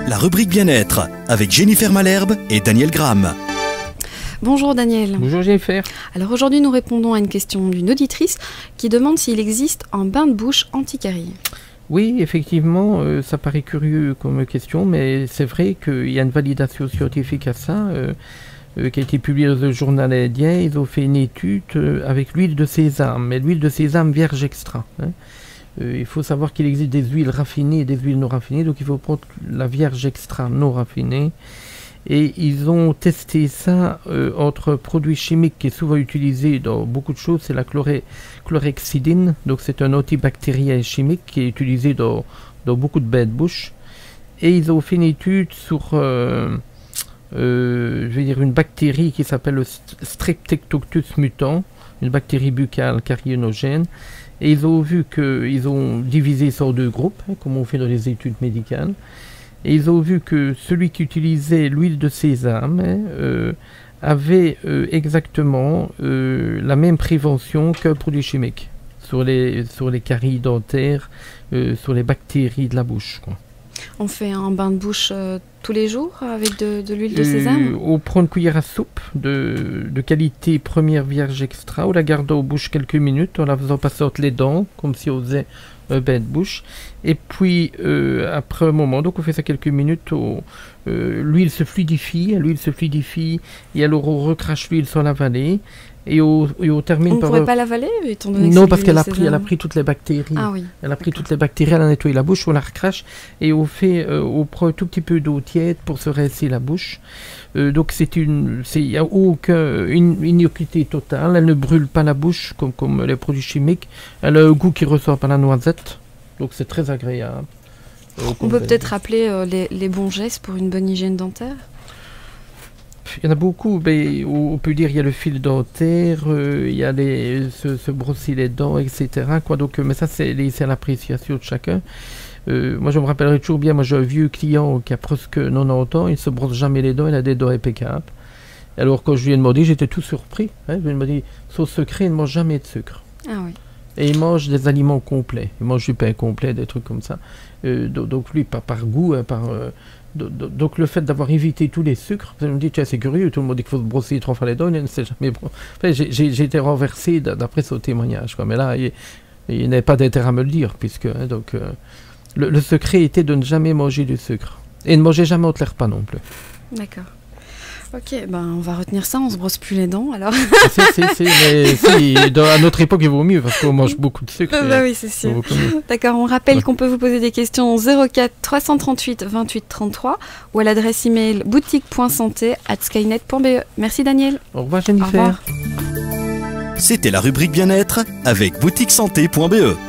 La rubrique bien-être avec Jennifer Malherbe et Daniel Gram. Bonjour Daniel. Bonjour Jennifer. Alors aujourd'hui nous répondons à une question d'une auditrice qui demande s'il existe un bain de bouche anti-caries. Oui, effectivement, ça paraît curieux comme question, mais c'est vrai qu'il y a une validation scientifique à ça, qui a été publiée dans le journal indien. Ils ont fait une étude avec l'huile de sésame, mais l'huile de sésame vierge extra. Il faut savoir qu'il existe des huiles raffinées et des huiles non raffinées, donc il faut prendre la vierge extra non raffinée. Et ils ont testé ça entre produits chimiques qui est souvent utilisé dans beaucoup de choses, c'est la chlorhexidine, donc c'est un antibactérien chimique qui est utilisé dans beaucoup de bains de bouche. Et ils ont fait une étude sur une bactérie qui s'appelle le Streptococcus mutans, une bactérie buccale cariogène. Et ils ont vu qu'ils ont divisé ça en deux groupes, comme on fait dans les études médicales. Et ils ont vu que celui qui utilisait l'huile de sésame avait exactement la même prévention qu'un produit chimique sur les caries dentaires, sur les bactéries de la bouche, quoi. On fait un bain de bouche tous les jours avec de l'huile de sésame. On prend une cuillère à soupe de qualité première vierge extra, on la garde aux bouches quelques minutes en la faisant passer entre les dents, comme si on faisait un bain de bouche. Et puis après un moment, donc on fait ça quelques minutes, l'huile se fluidifie, et alors on recrache l'huile sans l'avaler. Et on termine on par... ne pourrait pas l'avaler étant donné que non, c'est parce l'huile qu'elle de sésame. a pris toutes les bactéries. Ah oui. Elle a pris toutes les bactéries, elle a nettoyé la bouche, on la recrache et on prend un tout petit peu d'eau tiède pour se rincer la bouche. Donc il n'y a aucune innocuité totale, elle ne brûle pas la bouche comme les produits chimiques. Elle a un goût qui ressort par la noisette, donc c'est très agréable. On peut peut-être rappeler les bons gestes pour une bonne hygiène dentaire. Il y en a beaucoup, mais on peut dire il y a le fil dentaire, il y a se brosser les dents, etc. Mais ça c'est à l'appréciation de chacun. Moi je me rappellerai toujours bien, moi j'ai un vieux client qui a presque 90 ans, il ne se brosse jamais les dents, il a des dents impeccables. Alors quand je lui ai demandé, j'étais tout surpris. Je lui ai demandé, son secret, il ne mange jamais de sucre. Ah oui. Et il mange des aliments complets, il mange du pain complet, des trucs comme ça. Donc lui, pas par goût, donc le fait d'avoir évité tous les sucres, je me dis tiens c'est curieux, tout le monde dit qu'il faut se brosser 3 fois les dents, il ne sait jamais. Enfin, j'ai été renversé d'après ce témoignage, quoi. Mais là il n'avait pas d'intérêt à me le dire, puisque le secret était de ne jamais manger du sucre et ne manger jamais entre les repas non plus. D'accord. Ok, on va retenir ça, on se brosse plus les dents alors. À notre époque il vaut mieux parce qu'on mange beaucoup de sucre. Oui, c'est sûr. D'accord, on rappelle qu'on peut vous poser des questions au 04 338 28 33 ou à l'adresse email boutique.santé@skynet.be. Merci Daniel. Au revoir Jennifer. Au revoir. C'était la rubrique bien-être avec boutiquesanté.be.